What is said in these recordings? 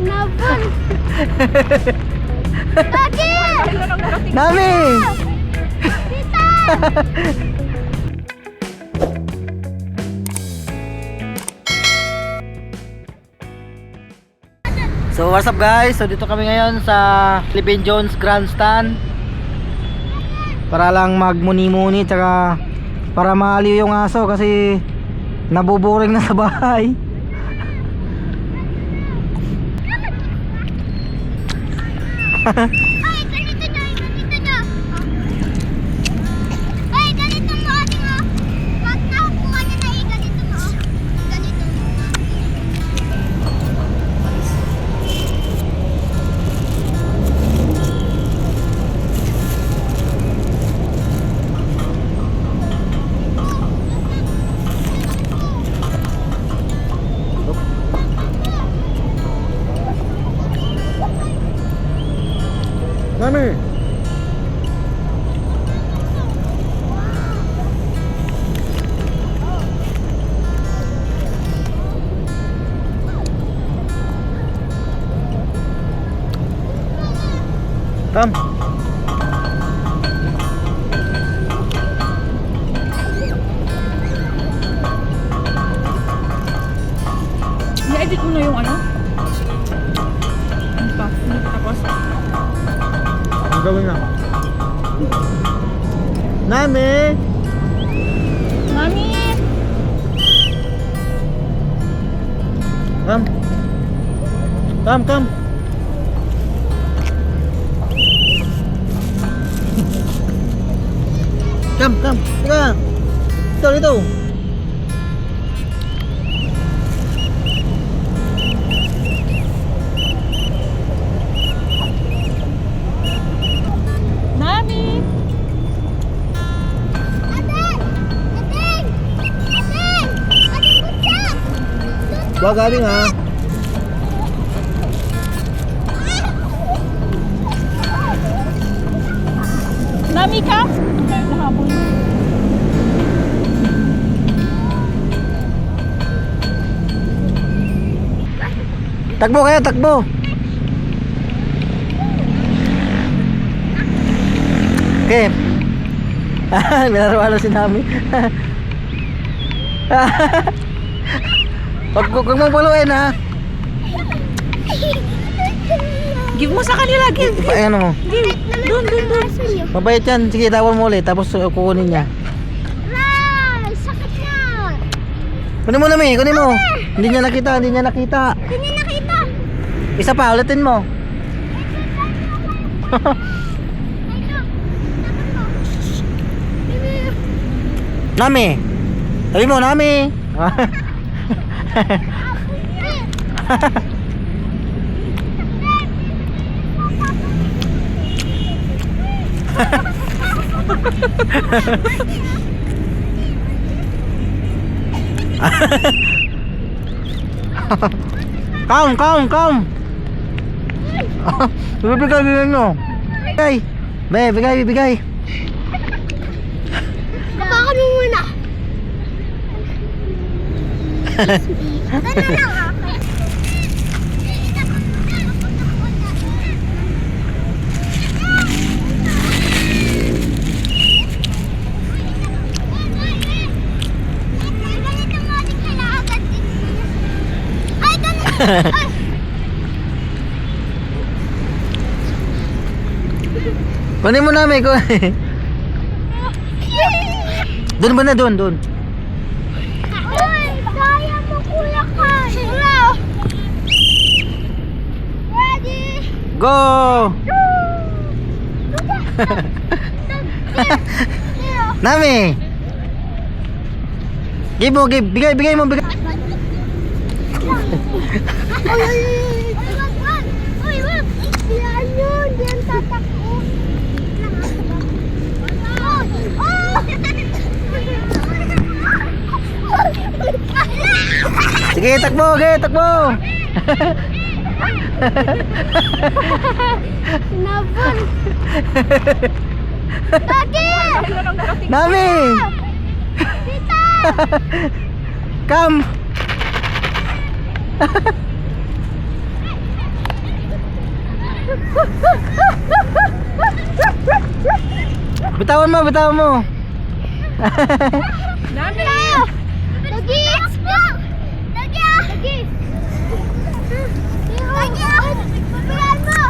Nabon. Lagi! Nami! Tita! So what's up guys? So dito kami ngayon sa Philippine Jones Grandstand para lang magmuni-muni tsaka para maaliw yung aso kasi nabuboring na sa bahay. Ay, ganito nyo, ganito nyo. Ay, ganito mo ating o. Pag nakukuha nyo na ganito mo. Ganito. Nami! Come! I-edit mo na yung ano? Ano pa? Tapos? Ang gawin na. Nami! Mami! Come! Come, come! Come, come! Teka! Dito, dito! Mami! Ating! Ating! Ating! Ating butsak! Huwag galing ha! Mami ka? Ay, nahabol. Takbo kayo, takbo! Okay. Minarawa si Nami. Huwag mong puluin ha. Give mo sa kanila, give. Ano mo? Give. Doon, doon, doon. Mabait yan. Sige, tawal mo ulit. Tapos kukunin niya. Ray! Sakit na! Kunin mo Nami, kunin mo. Hindi niya nakita, hindi niya nakita. Hindi niya nakita! Isa pa, ulitin mo. Nami. Sabi mo, Nami. Come. Bibigay mo. Bigay. Bigay. Hawakan mo muna! Ito na lang ah! Ganito mo ating kailangan din. Ay, ganito! Ay! Kunin mo Nami. Doon ba na doon? Uy! Kaya mo kuya ka! Ready? Go! Nami! Give mo. Bigay mo. Uy, wag! Yan yun! Yan tatakbo! Sige, takbo. Nabon! Dagi! Nami! Tita! Come! Bitawan mo, bitawan mo. Nami! Dagi! Dagi! Dagi! Dagi! Papilaan mo!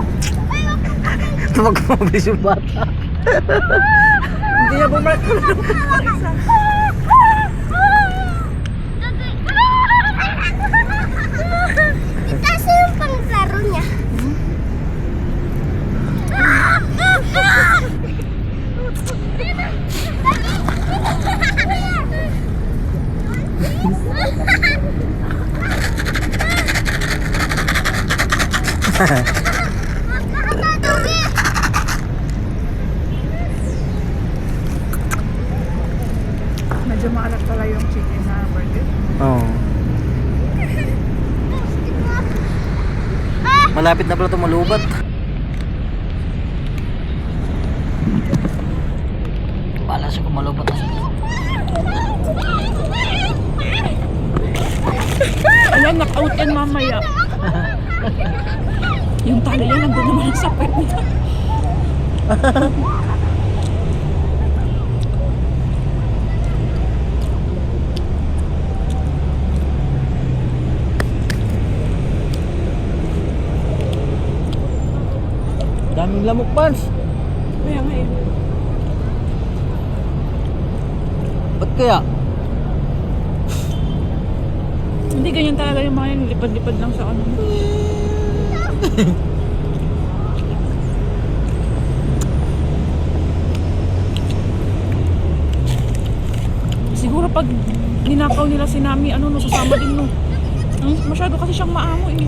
Ay, wag mo papilaan. Tuwag mabilis yung bata. Hindi niya bumarko. Itaas na yung panglaro niya. Medyo maalat pala yung chicken na burger. Oh. Malapit na pala ito malubat. Wala siya kung malubat na siya. Ayan, knock-out yan mamaya. Yung tali yan, nandun naman sa pet niya. Daming lamok, Pans. Kaya nga eh. Ba't kaya? Hindi ganyan talaga yung mga yun, lipad-lipad lang sa ano. Siguro pag ninakaw nila si Nami, ano, susama din no. Masyado kasi siyang maamo eh.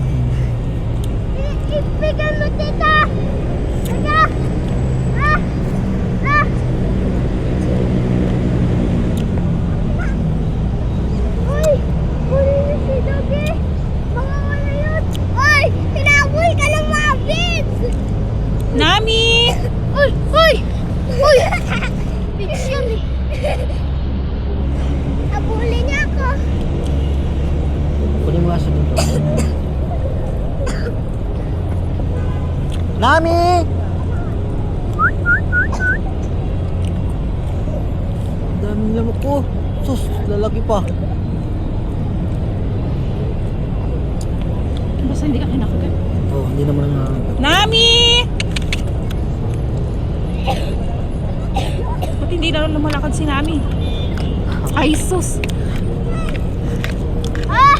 Ibigay mo, tita! Tita! Ah! Ah! Uy! Huli niyo si Dagi! Mga wala yun! Uy! Tinaboy ka ng mga bits! Nami! Uy! Uy! Uy! Bits yun eh! Nabuli niya ako! Kunin mo nga siya dito. Nami! Daming lamok ko. Sus, lalaki pa. Basta hindi ka kinakagat. Oh, hindi naman nga. Nami! Ba't hindi na lumalakad si Nami? Ay, sus! Ah!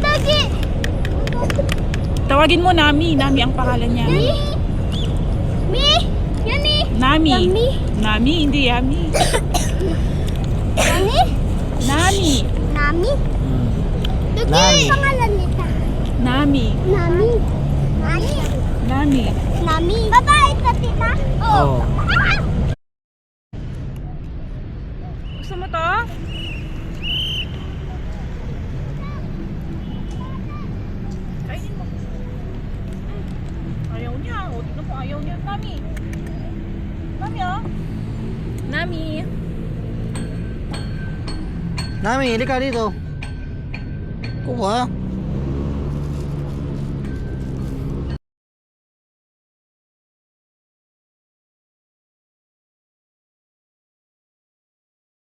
Dagi! Tawagin mo Nami. Nami ang pangalan niya. Mi? Mi? Yummy? Nami. Yummy? Nami, hindi Yami. Nami? Nami. Nami? Dagi Nami. ang pangalan nita. Nami. Nami? Nami? Nami. Nami? Babae ka, tita? Oh. Gusto mo to? Kainin mo. Ayaw niya. O, tignan mo. Ayaw niya. Nami. Nami, oh. Nami. Nami, hindi ka dito. Kuha.